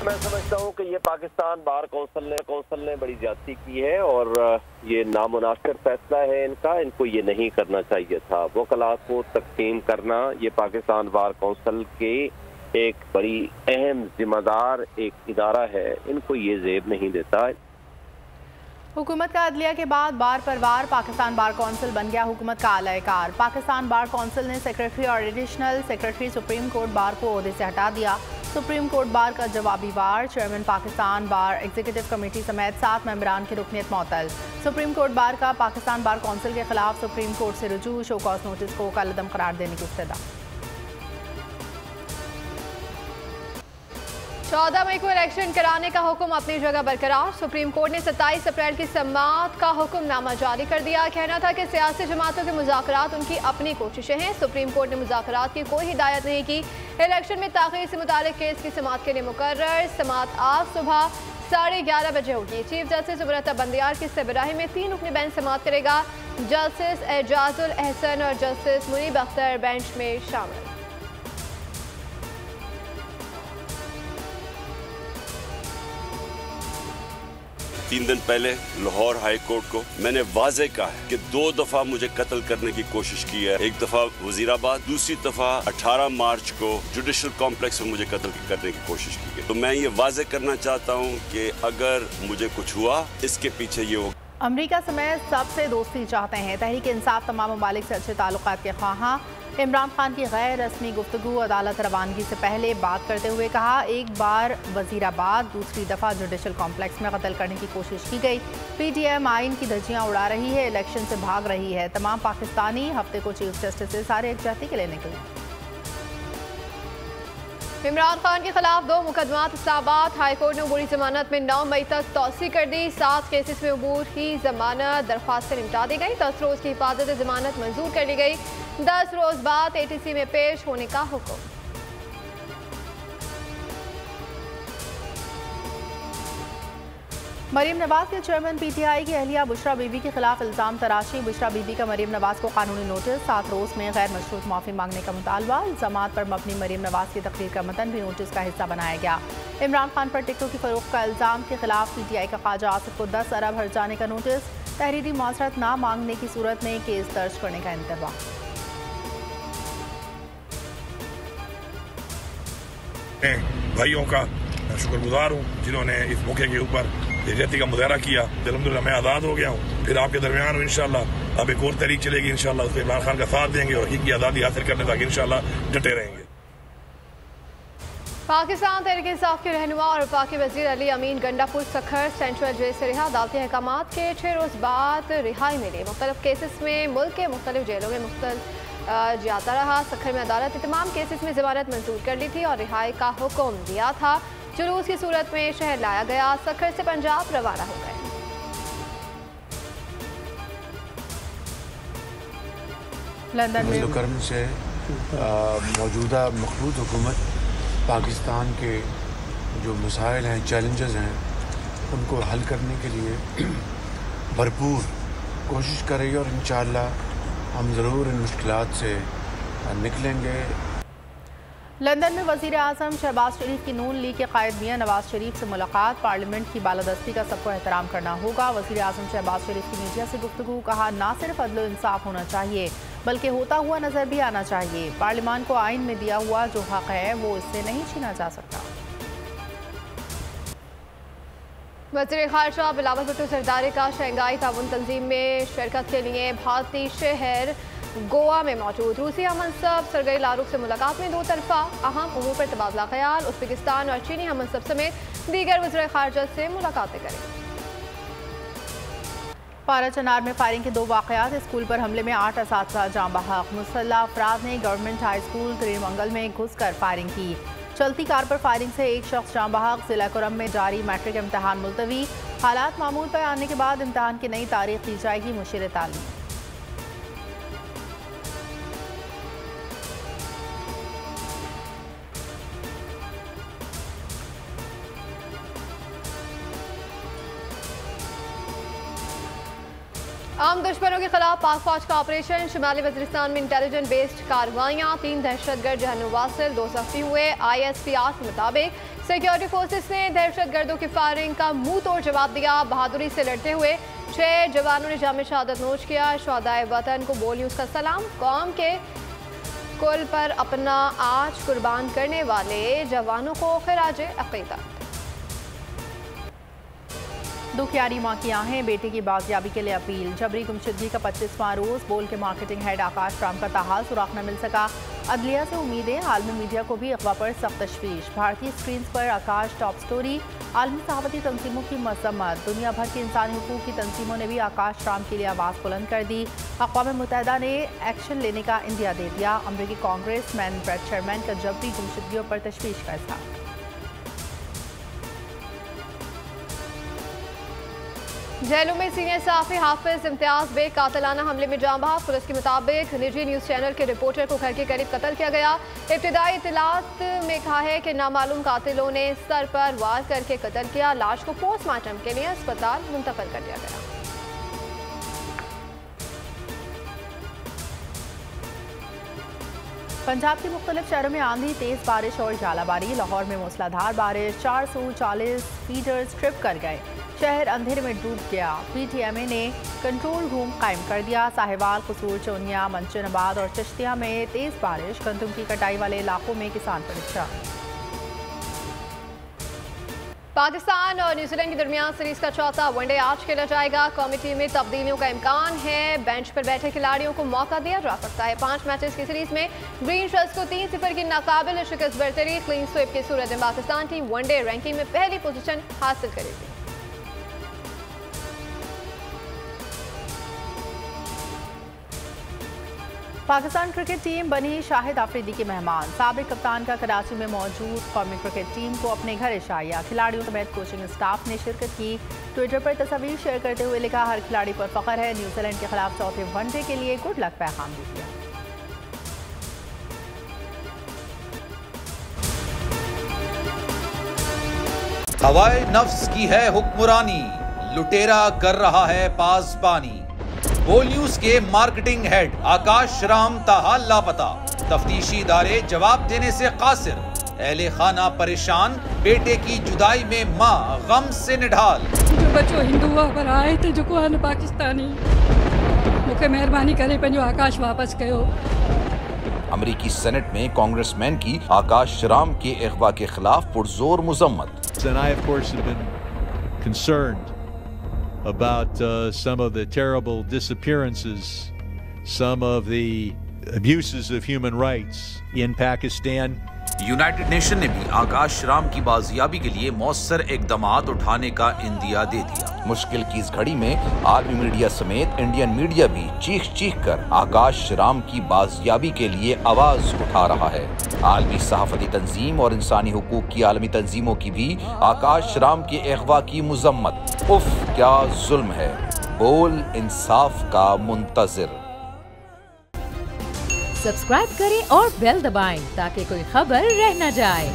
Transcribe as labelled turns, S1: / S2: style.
S1: मैं समझता हूँ कि ये पाकिस्तान बार कौंसिल ने बड़ी ज्यादती की है और ये नामुनासिब फैसला है इनको ये नहीं करना चाहिए था। वकलात को तकसीम करना ये पाकिस्तान बार कौंसिल के एक बड़ी अहम जिम्मेदार एक इदारा है, इनको ये जेब नहीं देता।
S2: हुकूमत का अदलिया के बाद बार पर बार पाकिस्तान बार कौंसिल बन गया हुकूमत का आला-ए-कार। पाकिस्तान बार कौंसिल ने सेक्रेटरी और additional secretary supreme court bar को ओहदे से हटा दिया। सुप्रीम कोर्ट बार का जवाबी बार चेयरमैन पाकिस्तान बार एग्जीक्यूटिव कमेटी समेत 7 मेंबरान की रुकनीत मअतल। सुप्रीम कोर्ट बार का पाकिस्तान बार कौंसिल के खिलाफ सुप्रीम कोर्ट से रुजू, शो कॉज नोटिस को कलअदम करार देने की इस्तदा।
S3: 14 मई को इलेक्शन कराने का हुक्म अपनी जगह बरकरार। सुप्रीम कोर्ट ने 27 अप्रैल की समाअत का हुक्मनामा जारी कर दिया। कहना था कि सियासी जमातों के मुज़ाकरात उनकी अपनी कोशिशें हैं। सुप्रीम कोर्ट ने मुज़ाकरात की कोई हिदायत नहीं की। इलेक्शन में ताख़ीर से मुताल्लिक़ केस की समाअत के लिए मुकर्रर समाअत आज सुबह 11:30 बजे होगी। चीफ जस्टिस उमरता बंदियार की सरबराही में 3 रुकनी बेंच समाअत करेगा। जस्टिस एजाजुल एहसन और जस्टिस मुनीब अख्तर बेंच में शामिल।
S4: तीन दिन पहले लाहौर हाई कोर्ट को मैंने वाजे कहा है कि 2 दफा मुझे कत्ल करने की कोशिश की है। एक दफा वजीराबाद, दूसरी दफा 18 मार्च को जुडिशल कॉम्प्लेक्स में मुझे कत्ल करने की कोशिश की है। तो मैं ये वाजे करना चाहता हूँ कि अगर मुझे कुछ हुआ इसके पीछे ये हो।
S2: अमरीका समेत सबसे दोस्ती चाहते हैं। तहरीक इंसाफ तमाम ममालिक से अच्छे ताल्लुकात के ख्वाहां। इमरान खान की गैर रस्मी गुफ्तगू अदालत रवानगी से पहले बात करते हुए कहा, एक बार वजीराबाद, दूसरी दफ़ा जुडिशल कॉम्प्लेक्स में कत्ल करने की कोशिश की गई। PTM आइन की धज्जियां उड़ा रही है, इलेक्शन से भाग रही है। तमाम पाकिस्तानी हफ्ते को चीफ जस्टिस से सारे एकजहती के लिए निकले।
S3: इमरान खान के खिलाफ 2 मुकदमात। इस्लामाबाद हाई कोर्ट ने अबूरी जमानत में 9 मई तक तौसी कर दी। 7 केसेस में अबूर की जमानत दरख्वास्त निपटा दी गई। 10 रोज की हिफाजत जमानत मंजूर कर ली गई। 10 रोज बाद ATC में पेश होने का हुक्म।
S2: मरीम नवाज के चेयरमैन PTI की अहलिया बुशरा बीबी के खिलाफ इल्ज़ाम तराशी। बुशरा बीबी का मरीम नवाज को कानूनी नोटिस। 7 रोज में गैर मशरूत माफ़ी मांगने का मुतालबा। इल्ज़ामात पर मबनी मरीम नवाज की तकरीर का मतन भी नोटिस का हिस्सा बनाया गया। इमरान खान पर टिकटों की फरोख्त का इल्ज़ाम के खिलाफ PTI का ख्वाजा आसिफ को 10 अरब हर्जाने का नोटिस। तहरीरी मुआसरत ना मांगने की सूरत में केस दर्ज करने का इंतबाह।
S5: भाइयों का शुक्रगुजार हूँ जिन्होंने इस मौके के ऊपर यकजहती का मुजाहरा किया। अल्हम्दुलिल्लाह मैं आज़ाद हो गया हूँ। फिर आपके दरमियान हूँ इंशाल्लाह। अब एक और तहरीक चलेगी इंशाल्लाह, उसमें इमरान खान का साथ देंगे और हकीकी आज़ादी हासिल करने तक इंशाल्लाह डटे रहेंगे।
S3: पाकिस्तान तहरीक इंसाफ के रहनुमा और वफाकी वज़ीर अली अमीन गंडापुर सखर सेंट्रल जेल से रिहा। अदालती अहकामात के 6 रोज बाद रिहाई मिली। मुख्तलिफ केसेस में मुल्क के मुख्तलिफ जेलों में जाता रहा। सखर में अदालत ने तमाम केसेस में जमानत मंजूर कर ली थी और रिहाई का हुक्म दिया था। जुलूस की सूरत में शहर लाया गया। सखर से पंजाब रवाना हो गए।
S2: लंदन में
S6: से मौजूदा मखलूत हुकूमत पाकिस्तान के जो मसाइल हैं, चैलेंजेस हैं, उनको हल करने के लिए भरपूर कोशिश कर रही है और इंशाअल्लाह हम ज़रूर इन मुश्किलात से निकलेंगे।
S2: लंदन में वज़ीर आज़म शहबाज शरीफ की नून लीग के कायद मियां नवाज शरीफ से मुलाकात। पार्लियामेंट की बालादस्ती का सबको एहतराम करना होगा। वज़ीर आज़म शहबाज शरीफ की मीडिया से गुफ्तगू। कहा, ना सिर्फ अदल इंसाफ होना चाहिए बल्कि होता हुआ नजर भी आना चाहिए। पार्लियामान को आइन में दिया हुआ जो हक है वो इससे नहीं छीना जा सकता।
S3: वज़ीर ख़ारजा बिलावल भुट्टो ज़रदारी का शंघाई ताउन तंजीम में शिरकत के लिए भारतीय शहर गोवा में मौजूद। रूसी हममनसब सरगई लारूख से मुलाकात में 2 तरफा अहम उमूर पर तबादला ख्याल। उज़्बेकिस्तान और चीनी हममनसब समेत दीगर वज़ीर ख़ारजा से मुलाकातें करेंगे।
S2: पारा चनार में फायरिंग के 2 वाक़यात। स्कूल पर हमले में 8 असातिज़ा जाँ बहक। मुसल्लह अफराद ने गवर्नमेंट हाई स्कूल त्रिमंगल में घुसकर फायरिंग की। चलती कार पर फायरिंग से 1 शख्स जाँ बहक। ज़िला कुरम में जारी मैट्रिक इम्तहान मुलतवी। हालात मामूल पर आने के बाद इम्तहान की नई तारीख दी जाएगी। मुशीर तालीम।
S3: आम दुश्मनों के खिलाफ पाक फौज का ऑपरेशन। शुमाली वज़ीरिस्तान में इंटेलिजेंट बेस्ड कार्रवाइयाँ। 3 दहशतगर्द जहन्नुम वासिल, 2 ज़ख्मी हुए। ISPR के मुताबिक सिक्योरिटी फोर्सेस ने दहशतगर्दों की फायरिंग का मुंह तोड़ जवाब दिया। बहादुरी से लड़ते हुए 6 जवानों ने जाम शहादत नोश किया। शुहदाए वतन को बोल न्यूज़ का सलाम। कौम के कुल पर अपना आज कुर्बान करने वाले जवानों को खिराज अक़ीदत।
S2: दुखियारी माँ की आहें, बेटे की बाजियाबी के लिए अपील। जबरी गुमशुदगी का 25वां रोज। बोल के मार्केटिंग हेड आकाश राम का ताहाल सुराख न मिल सका। अदलिया से उम्मीदें। आलमी मीडिया को भी अखबार पर सख्त तशवीश। भारतीय स्क्रीन पर आकाश टॉप स्टोरी। आलमी सहाफती तंजीमों की मजम्मत। दुनिया भर की इंसानी हुकूक की तंजीमों ने भी आकाश राम के लिए आवाज़ बुलंद कर दी। अक़वाम मुत्तहिदा ने एक्शन लेने का इंदिया दे दिया। अमरीकी कांग्रेस मैन ब्रेड शेरमैन का जबरी गुमशुदगियों पर तशवीश का इज़हार।
S3: जेलों में सीनियर सहाफ़ी हाफिज इम्तियाज बेग कातिलाना हमले में जाँ बहक। पुलिस के मुताबिक निजी न्यूज़ चैनल के रिपोर्टर को घर के करीब कत्ल किया गया। इब्तिदाई इत्तलात में कहा है कि नामालूम कातिलों ने सर पर वार करके कत्ल किया। लाश को पोस्टमार्टम के लिए अस्पताल मुंतकिल कर दिया गया।
S2: पंजाब के मुख्तलिफ शहरों में आंधी, तेज बारिश और झालाबारी। लाहौर में मूसलाधार बारिश। 440 फीडर्स ट्रिप कर गए। शहर अंधेरे में डूब गया। PTMA ने कंट्रोल रूम कायम कर दिया। साहिवाल, कसूर, चोनिया, मंचनाबाद और चिश्तिया में तेज बारिश। गंदम की कटाई वाले इलाकों में किसान परेशान।
S3: पाकिस्तान और न्यूजीलैंड के दरमियान सीरीज का चौथा वनडे आज खेला जाएगा। कौमी टीम में तब्दीलियों का इम्कान है। बेंच पर बैठे खिलाड़ियों को मौका दिया जा सकता है। 5 मैचेस की सीरीज में ग्रीन शर्ट्स को 3-0 की नाकाबिल शिकस्त बरतरी। क्लीन स्वीप की सूरत में पाकिस्तान टीम वनडे रैंकिंग में पहली पोजीशन हासिल करेगी।
S2: पाकिस्तान क्रिकेट टीम बनी शाहिद आफरीदी के मेहमान। साबिक कप्तान का कराची में मौजूद कौमी क्रिकेट टीम को अपने घर इशाया। खिलाड़ियों समेत कोचिंग स्टाफ ने शिरकत की। ट्विटर पर तस्वीर शेयर करते हुए लिखा, हर खिलाड़ी पर फख्र है। न्यूजीलैंड के खिलाफ चौथे वनडे के लिए गुड लक पैगाम भी दिया।
S7: हवाए नफ्स की है हुक्मरानी, लुटेरा कर रहा है पासबानी। बोल न्यूज के मार्केटिंग हेड आकाश राम ताहाल लापता। तफ्तीशी इदारे जवाब देने से कासिर। अहले खाना परेशान। बेटे की जुदाई में माँ गम से निढाल।
S8: जो बच्चों हिंदू पर आए थे जो को पाकिस्तानी मुझे मेहरबानी करे पंहिंजो आकाश वापस कयो।
S9: अमरीकी सेनेट में कांग्रेसमैन की आकाश राम के अगवा के खिलाफ पुरजोर मुजम्मत।
S10: And I, of course, have been concerned about some of the terrible disappearances, some of the abuses of human rights in Pakistan.
S9: United nation ने भी आकाश राम की बाजियाबी के लिए मौसर इकदामात उठाने का इंदिया दे दिया। मुश्किल की इस घड़ी में आलमी मीडिया समेत इंडियन मीडिया भी चीख चीख कर आकाश राम की बाजियाबी के लिए आवाज उठा रहा है। आलमी सहाफती तंजीम और इंसानी हुकूक की आलमी तंजीमों की भी आकाश राम के अगवा की मुजम्मत। उफ क्या जुल्म है। बोल इंसाफ का मुंतजिर।
S11: सब्सक्राइब करें और बेल दबाएं ताकि कोई खबर रह न जाए।